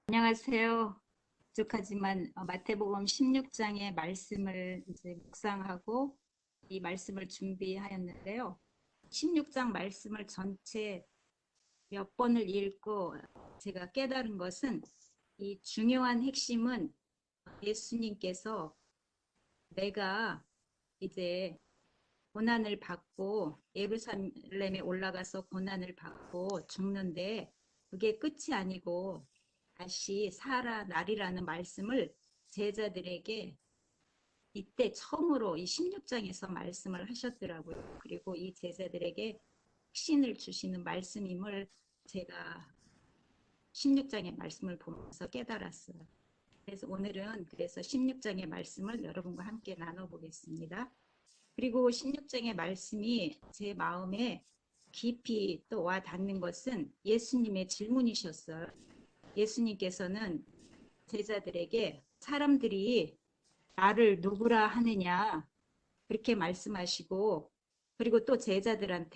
안녕하세요. 부족하지만 마태복음 16장의 말씀을 이제 묵상하고 이 말씀을 준비하였는데요. 16장 말씀을 전체 몇 번을 읽고 제가 깨달은 것은 이 중요한 핵심은 예수님께서 내가 이제 고난을 받고 예루살렘에 올라가서 고난을 받고 죽는데 그게 끝이 아니고 다시 살아나리라는 말씀을 제자들에게 이때 처음으로 이 16장에서 말씀을 하셨더라고요. 그리고 이 제자들에게 확신을 주시는 말씀임을 제가 16장의 말씀을 보면서 깨달았어요. 그래서 오늘은 16장의 말씀을 여러분과 함께 나눠보겠습니다. 그리고 16장의 말씀이 제 마음에 깊이 또 와 닿는 것은 예수님의 질문이셨어요. 예수님께서는 제자들에게 사람들이 나를 누구라 하느냐 그렇게 말씀하시고, 그리고 또 제자들한테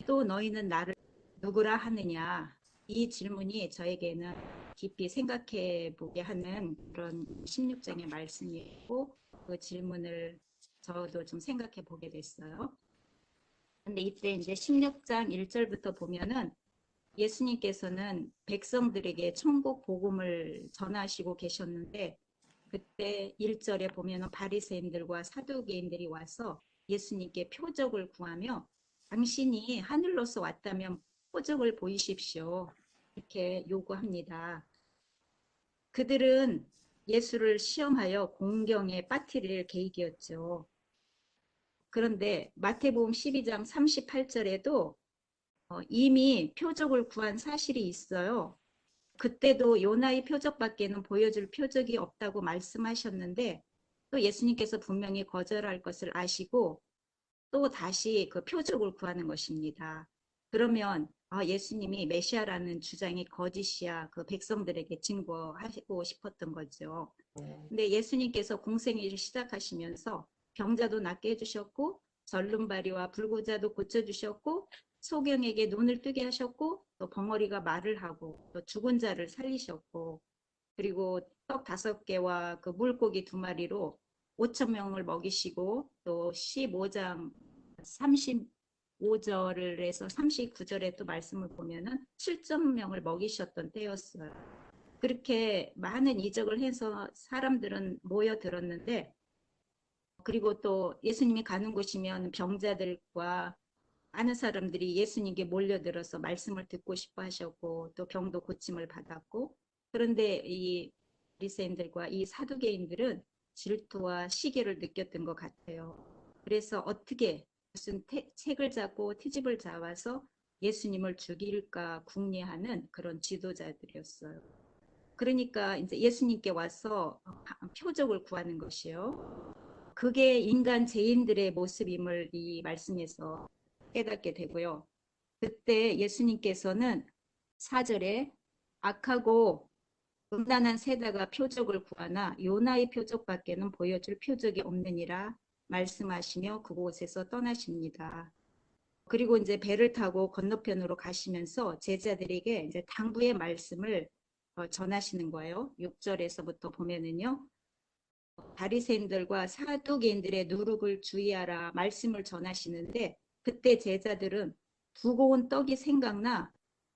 또 너희는 나를 누구라 하느냐, 이 질문이 저에게는 깊이 생각해 보게 하는 그런 16장의 말씀이고, 그 질문을 저도 좀 생각해 보게 됐어요. 근데 이때 이제 16장 1절부터 보면은 예수님께서는 백성들에게 천국 복음을 전하시고 계셨는데, 그때 1절에 보면 바리새인들과 사두개인들이 와서 예수님께 표적을 구하며 당신이 하늘로서 왔다면 표적을 보이십시오, 이렇게 요구합니다. 그들은 예수를 시험하여 공경에 빠뜨릴 계획이었죠. 그런데 마태복음 12장 38절에도 이미 표적을 구한 사실이 있어요. 그때도 요나의 표적밖에는 보여줄 표적이 없다고 말씀하셨는데, 또 예수님께서 분명히 거절할 것을 아시고 또 다시 그 표적을 구하는 것입니다. 그러면 예수님이 메시아라는 주장이 거짓이야, 그 백성들에게 증거하고 싶었던 거죠. 근데 예수님께서 공생애를 시작하시면서 병자도 낫게 해주셨고, 절름발이와 불구자도 고쳐주셨고, 소경에게 눈을 뜨게 하셨고, 또 벙어리가 말을 하고, 또 죽은 자를 살리셨고, 그리고 떡 5개와 그 물고기 2마리로 5천 명을 먹이시고, 또 15장 35절을 해서 39절에 또 말씀을 보면은 7천 명을 먹이셨던 때였어요. 그렇게 많은 이적을 해서 사람들은 모여들었는데, 그리고 또 예수님이 가는 곳이면 병자들과 많은 사람들이 예수님께 몰려들어서 말씀을 듣고 싶어 하셨고, 또 병도 고침을 받았고, 그런데 이 바리새인들과 이 사두개인들은 질투와 시기를 느꼈던 것 같아요. 그래서 어떻게 무슨 책을 잡고 트집을 잡아서 예수님을 죽일까 궁리하는 그런 지도자들이었어요. 그러니까 이제 예수님께 와서 표적을 구하는 것이요. 그게 인간 죄인들의 모습임을 이 말씀에서 깨닫게 되고요. 그때 예수님께서는 4절에 악하고 음란한 세다가 표적을 구하나 요나의 표적밖에는 보여줄 표적이 없느니라 말씀하시며 그곳에서 떠나십니다. 그리고 이제 배를 타고 건너편으로 가시면서 제자들에게 이제 당부의 말씀을 전하시는 거예요. 6절에서부터 보면은요. 바리새인들과 사두개인들의 누룩을 주의하라 말씀을 전하시는데, 그때 제자들은 두고 온 떡이 생각나,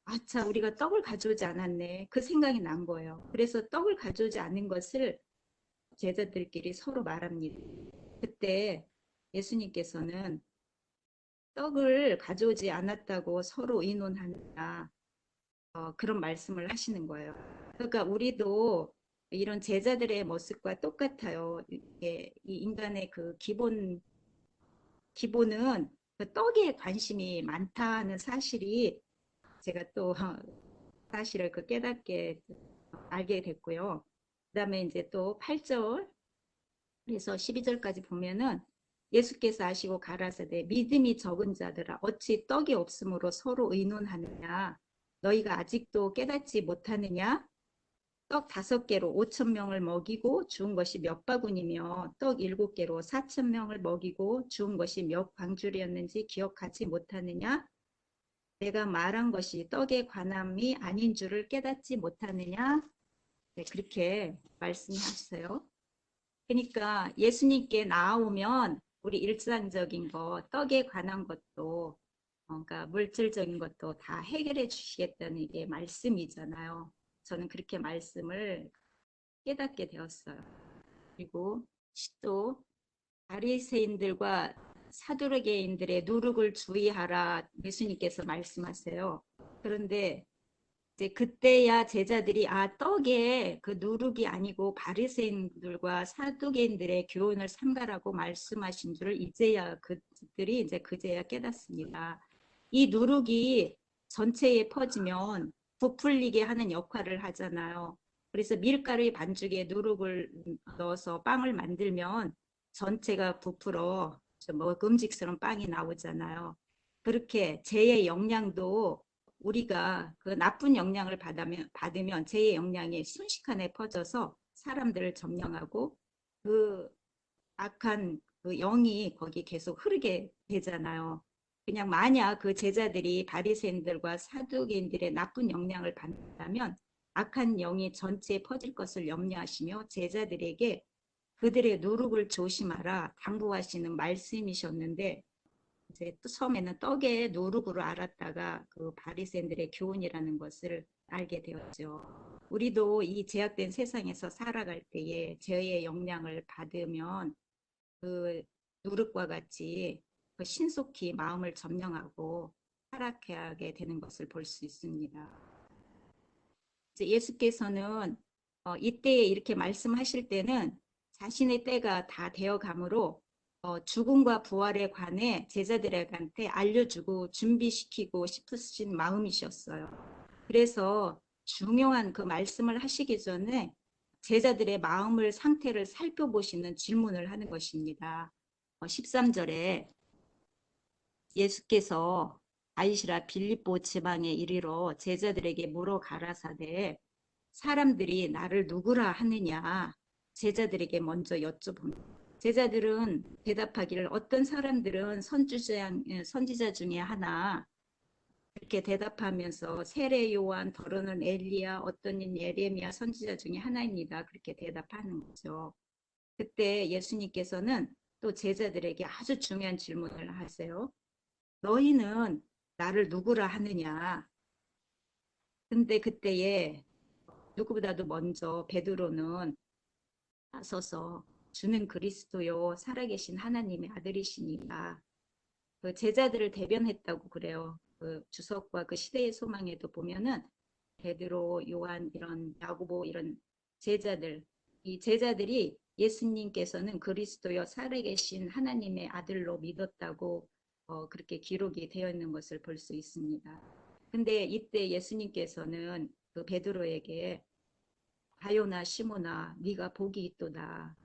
아차, 우리가 떡을 가져오지 않았네, 그 생각이 난 거예요. 그래서 떡을 가져오지 않은 것을 제자들끼리 서로 말합니다. 그때 예수님께서는 떡을 가져오지 않았다고 서로 의논하느냐, 그런 말씀을 하시는 거예요. 그러니까 우리도 이런 제자들의 모습과 똑같아요. 이 인간의 그 기본은 그 떡에 관심이 많다는 사실이 제가 또 사실을 그 깨닫게 알게 됐고요. 그다음에 이제 또 8절에서 12절까지 보면은 예수께서 아시고 가라사대 믿음이 적은 자들아 어찌 떡이 없으므로 서로 의논하느냐, 너희가 아직도 깨닫지 못하느냐. 떡 5개로 5천 명을 먹이고 주운 것이 몇 바구니며 떡 7개로 4천 명을 먹이고 주운 것이 몇 방줄이었는지 기억하지 못하느냐. 내가 말한 것이 떡에 관함이 아닌 줄을 깨닫지 못하느냐. 네, 그렇게 말씀하셨어요. 그러니까 예수님께 나아오면 우리 일상적인 거, 떡에 관한 것도, 그러니까 물질적인 것도 다 해결해 주시겠다는 게 말씀이잖아요. 저는 그렇게 말씀을 깨닫게 되었어요. 그리고 또 바리새인들과 사두개인들의 누룩을 주의하라 예수님께서 말씀하세요. 그런데 이제 그때야 제자들이 떡에 그 누룩이 아니고 바리새인들과 사두개인들의 교훈을 삼가라고 말씀하신 줄을 이제야 그들이 이제 그제야 깨닫습니다. 이 누룩이 전체에 퍼지면 부풀리게 하는 역할을 하잖아요. 그래서 밀가루의 반죽에 누룩을 넣어서 빵을 만들면 전체가 부풀어 먹음직스러운 빵이 나오잖아요. 그렇게 재의 영양도 우리가 그 나쁜 영향을 받으면 제 영향이 순식간에 퍼져서 사람들을 점령하고 그 악한 그 영이 거기 계속 흐르게 되잖아요. 그냥 만약 그 제자들이 바리새인들과 사두개인들의 나쁜 영향을 받는다면 악한 영이 전체에 퍼질 것을 염려하시며 제자들에게 그들의 누룩을 조심하라 당부하시는 말씀이셨는데 이제 또 처음에는 떡의 노룩으로 알았다가 그 바리새인들의 교훈이라는 것을 알게 되었죠. 우리도 이 제약된 세상에서 살아갈 때에 죄의 영향을 받으면 그 누룩과 같이 그 신속히 마음을 점령하고 타락하게 되는 것을 볼 수 있습니다. 이제 예수께서는 이때에 이렇게 말씀하실 때는 자신의 때가 다 되어 가므로 죽음과 부활에 관해 제자들한테 알려주고 준비시키고 싶으신 마음이셨어요. 그래서 중요한 그 말씀을 하시기 전에 제자들의 마음을 상태를 살펴보시는 질문을 하는 것입니다. 13절에 예수께서 아이시라 빌립보 지방에 이르러 제자들에게 물어 가라사대 사람들이 나를 누구라 하느냐 제자들에게 먼저 여쭤봅니다. 제자들은 대답하기를 어떤 사람들은 선지자 중에 하나 이렇게 대답하면서 세례 요한, 더러는 엘리야, 어떤 인 예레미야 선지자 중에 하나입니다. 그렇게 대답하는 거죠. 그때 예수님께서는 또 제자들에게 아주 중요한 질문을 하세요. 너희는 나를 누구라 하느냐? 근데 그때에 누구보다도 먼저 베드로는 나서서 주는 그리스도요 살아계신 하나님의 아들이시니까 그 제자들을 대변했다고 그래요. 그 주석과 그 시대의 소망에도 보면은 베드로, 요한 이런 야고보 이런 제자들 이 제자들이 예수님께서는 그리스도여 살아계신 하나님의 아들로 믿었다고 그렇게 기록이 되어 있는 것을 볼 수 있습니다. 근데 이때 예수님께서는 그 베드로에게 바요나 시모나 네가 복이 있도다.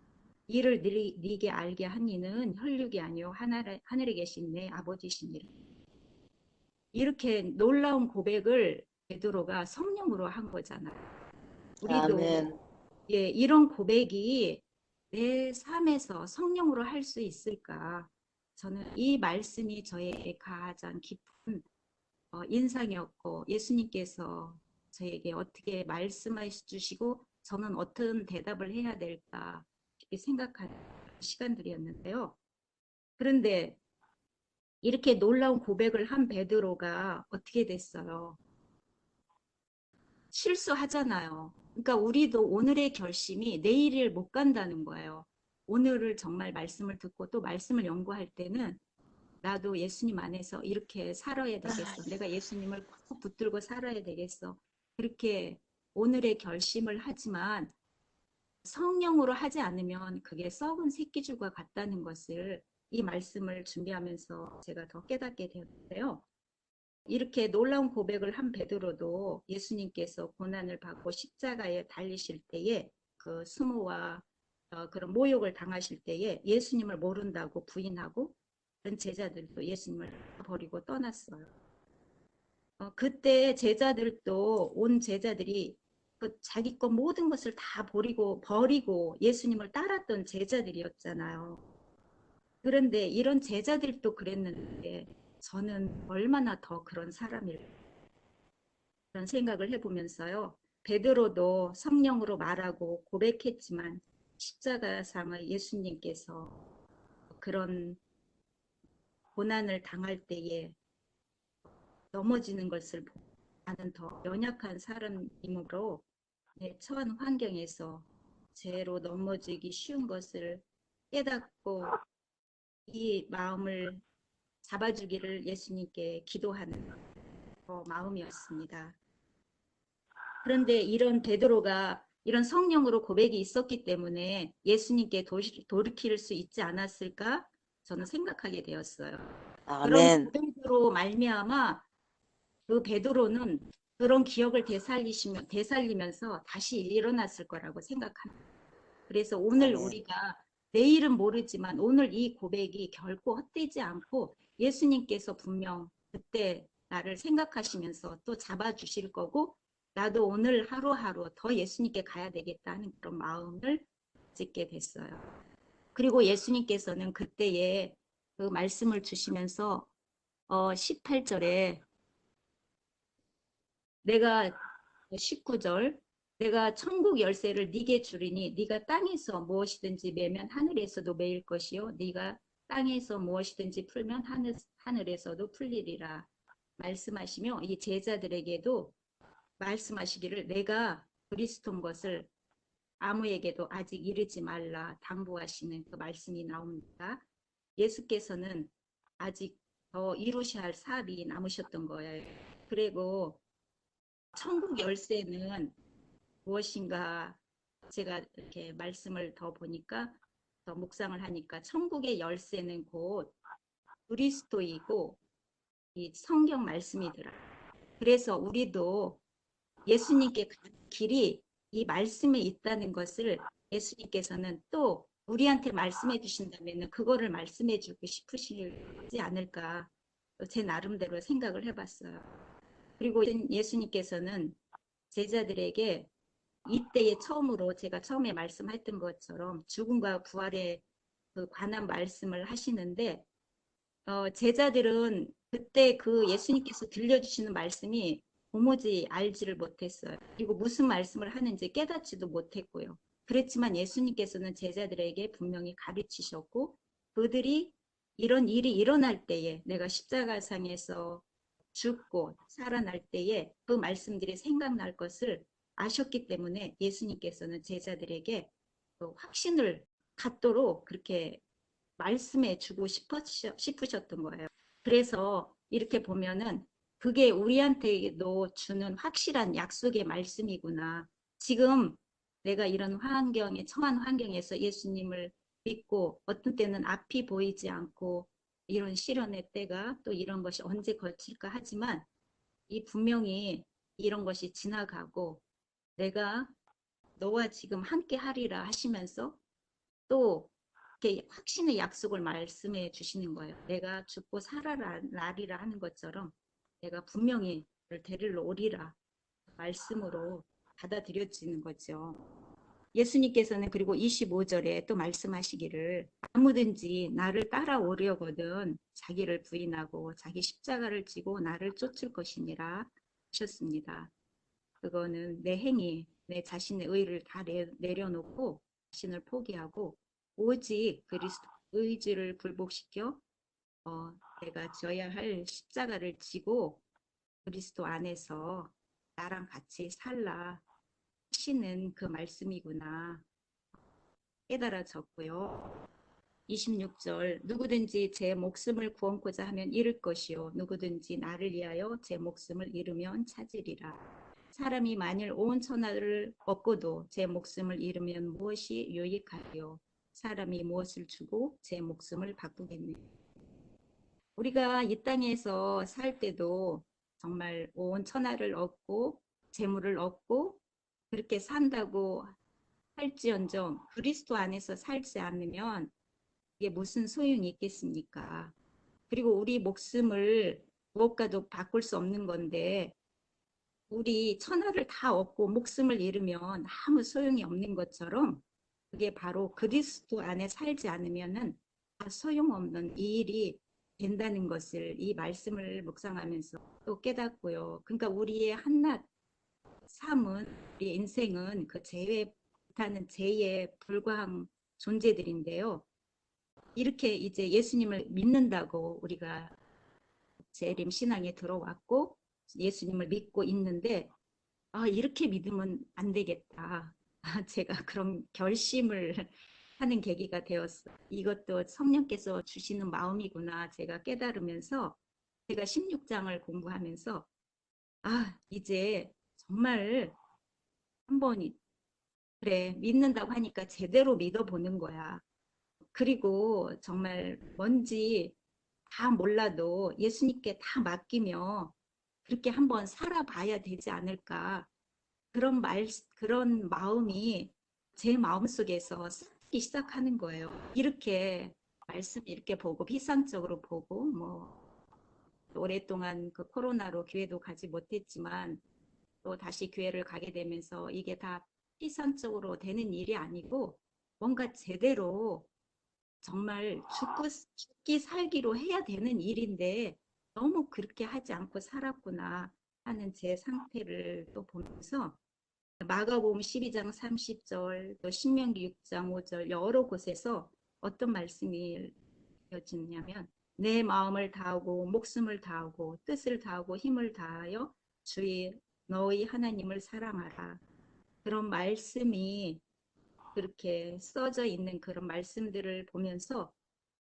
이를 네게 알게 한 이는 혈육이 아니요 하늘에 계신 내 아버지시니라. 이렇게 놀라운 고백을 베드로가 성령으로 한 거잖아요. 우리도 아멘. 예, 이런 고백이 내 삶에서 성령으로 할 수 있을까? 저는 이 말씀이 저에게 가장 깊은 인상이었고 예수님께서 저에게 어떻게 말씀해 주시고 저는 어떤 대답을 해야 될까 생각하는 시간들이었는데요. 그런데 이렇게 놀라운 고백을 한 베드로가 어떻게 됐어요? 실수하잖아요. 그러니까 우리도 오늘의 결심이 내일을 못 간다는 거예요. 오늘을 정말 말씀을 듣고 또 말씀을 연구할 때는 나도 예수님 안에서 이렇게 살아야 되겠어. 내가 예수님을 꼭 붙들고 살아야 되겠어. 그렇게 오늘의 결심을 하지만 성령으로 하지 않으면 그게 썩은 새끼줄과 같다는 것을 이 말씀을 준비하면서 제가 더 깨닫게 되었는데요. 이렇게 놀라운 고백을 한 베드로도 예수님께서 고난을 받고 십자가에 달리실 때에 그 수모와 그런 모욕을 당하실 때에 예수님을 모른다고 부인하고 그런 제자들도 예수님을 버리고 떠났어요. 그때 제자들도 온 제자들이 그 자기 것 모든 것을 다 버리고 예수님을 따랐던 제자들이었잖아요. 그런데 이런 제자들도 그랬는데 저는 얼마나 더 그런 사람일까 그런 생각을 해보면서요. 베드로도 성령으로 말하고 고백했지만 십자가상의 예수님께서 그런 고난을 당할 때에 넘어지는 것을 보고 나는 더 연약한 사람이므로 내 처한 환경에서 죄로 넘어지기 쉬운 것을 깨닫고 이 마음을 잡아주기를 예수님께 기도하는 마음이었습니다. 그런데 이런 베드로가 이런 성령으로 고백이 있었기 때문에 예수님께 돌이킬 수 있지 않았을까? 저는 생각하게 되었어요. 그런 아멘. 고백으로 말미암아 그 베드로는 그런 기억을 되살리면서 다시 일어났을 거라고 생각합니다. 그래서 오늘 아멘. 우리가 내일은 모르지만 오늘 이 고백이 결코 헛되지 않고 예수님께서 분명 그때 나를 생각하시면서 또 잡아주실 거고 나도 오늘 하루하루 더 예수님께 가야 되겠다는 그런 마음을 짓게 됐어요. 그리고 예수님께서는 그때에 그 말씀을 주시면서 18절에 내가 19절 내가 천국 열쇠를 네게 주리니 네가 땅에서 무엇이든지 매면 하늘에서도 매일 것이요 네가 땅에서 무엇이든지 풀면 하늘에서도 풀리리라 말씀하시며 이 제자들에게도 말씀하시기를 내가 그리스도인 것을 아무에게도 아직 이르지 말라 당부하시는 그 말씀이 나옵니다. 예수께서는 아직 더 이루셔야 할 사업이 남으셨던 거예요. 그리고 천국 열쇠는 무엇인가 제가 이렇게 말씀을 더 보니까 더 묵상을 하니까 천국의 열쇠는 곧 그리스도이고 이 성경 말씀이더라. 그래서 우리도 예수님께 간 길이 이 말씀에 있다는 것을 예수님께서는 또 우리한테 말씀해 주신다면 그거를 말씀해 주고 싶으시지 않을까 제 나름대로 생각을 해봤어요. 그리고 예수님께서는 제자들에게 이때에 처음으로 제가 처음에 말씀했던 것처럼 죽음과 부활에 그 관한 말씀을 하시는데 제자들은 그때 그 예수님께서 들려주시는 말씀이 도무지 알지를 못했어요. 그리고 무슨 말씀을 하는지 깨닫지도 못했고요. 그렇지만 예수님께서는 제자들에게 분명히 가르치셨고 그들이 이런 일이 일어날 때에 내가 십자가상에서 죽고 살아날 때에 그 말씀들이 생각날 것을 아셨기 때문에 예수님께서는 제자들에게 그 확신을 갖도록 그렇게 말씀해 주고 싶으셨던 거예요. 그래서 이렇게 보면은 그게 우리한테도 주는 확실한 약속의 말씀이구나. 지금 내가 이런 환경에 처한 환경에서 예수님을 믿고 어떤 때는 앞이 보이지 않고 이런 시련의 때가 또 이런 것이 언제 걸칠까 하지만 이 분명히 이런 것이 지나가고 내가 너와 지금 함께 하리라 하시면서 또 이렇게 확신의 약속을 말씀해 주시는 거예요. 내가 죽고 살아나리라 하는 것처럼 내가 분명히 너를 데리러 오리라 말씀으로 받아들여지는 거죠. 예수님께서는 그리고 25절에 또 말씀하시기를 아무든지 나를 따라오려거든 자기를 부인하고 자기 십자가를 지고 나를 쫓을 것이니라 하셨습니다. 그거는 내 행위, 내 자신의 의를 다 내려놓고 자신을 포기하고 오직 그리스도 의지를 굴복시켜 내가 져야 할 십자가를 지고 그리스도 안에서 나랑 같이 살라 하시는 그 말씀이구나 깨달아졌고요. 26절 누구든지 제 목숨을 구원코자 하면 잃을 것이요 누구든지 나를 위하여 제 목숨을 잃으면 찾으리라. 사람이 만일 온 천하를 얻고도 제 목숨을 잃으면 무엇이 유익하리요 사람이 무엇을 주고 제 목숨을 바꾸겠네. 우리가 이 땅에서 살 때도 정말 온 천하를 얻고 재물을 얻고 그렇게 산다고 할지언정 그리스도 안에서 살지 않으면 이게 무슨 소용이 있겠습니까? 그리고 우리 목숨을 무엇과도 바꿀 수 없는 건데 우리 천하를 다 얻고 목숨을 잃으면 아무 소용이 없는 것처럼 그게 바로 그리스도 안에 살지 않으면은 다 소용없는 이 일이 된다는 것을 이 말씀을 묵상하면서 또 깨닫고요. 그러니까 우리의 한낱 삶은, 우리 인생은 그 죄에 불타는 죄에 불과한 존재들인데요. 이렇게 이제 예수님을 믿는다고 우리가 재림 신앙에 들어왔고 예수님을 믿고 있는데 이렇게 믿으면 안 되겠다. 제가 그런 결심을 하는 계기가 되었어요. 이것도 성령께서 주시는 마음이구나 제가 깨달으면서 제가 16장을 공부하면서 이제 정말 한번 그래 믿는다고 하니까 제대로 믿어보는 거야. 그리고 정말 뭔지 다 몰라도 예수님께 다 맡기며 그렇게 한번 살아봐야 되지 않을까. 그런 마음이 제 마음속에서 쌓기 시작하는 거예요. 이렇게 말씀 이렇게 보고 피상적으로 보고 오랫동안 그 코로나로 교회도 가지 못했지만 또 다시 교회를 가게 되면서 이게 다 피상적으로 되는 일이 아니고 뭔가 제대로 정말 죽기 살기로 해야 되는 일인데 너무 그렇게 하지 않고 살았구나 하는 제 상태를 또 보면서 마가복음 12장 30절, 또 신명기 6장 5절 여러 곳에서 어떤 말씀이 되어지냐면 내 마음을 다하고 목숨을 다하고 뜻을 다하고 힘을 다하여 주의 너희 하나님을 사랑하라. 그런 말씀이 그렇게 써져 있는 그런 말씀들을 보면서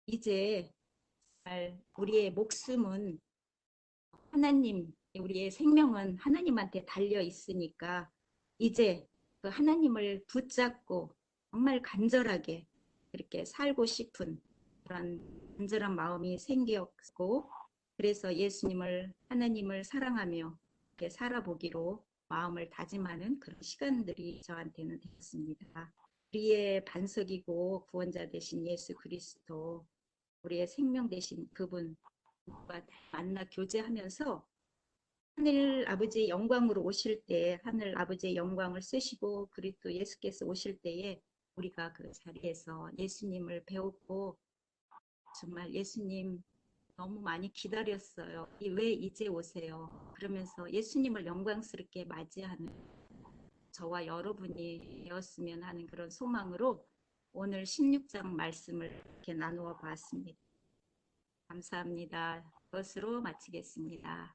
이제 정말 우리의 목숨은 하나님, 우리의 생명은 하나님한테 달려 있으니까 이제 그 하나님을 붙잡고 정말 간절하게 그렇게 살고 싶은 그런 간절한 마음이 생겼고 그래서 예수님을 하나님을 사랑하며 이렇게 살아보기로 마음을 다짐하는 그런 시간들이 저한테는 되었습니다. 우리의 반석이고 구원자 되신 예수 그리스도 우리의 생명 되신 그분 과 만나 교제하면서 하늘 아버지의 영광으로 오실 때 하늘 아버지의 영광을 쓰시고 그리고 또 예수께서 오실 때에 우리가 그 자리에서 예수님을 배웠고 정말 예수님 너무 많이 기다렸어요. 왜 이제 오세요? 그러면서 예수님을 영광스럽게 맞이하는 저와 여러분이 되었으면 하는 그런 소망으로 오늘 16장 말씀을 이렇게 나누어 봤습니다. 감사합니다. 그것으로 마치겠습니다.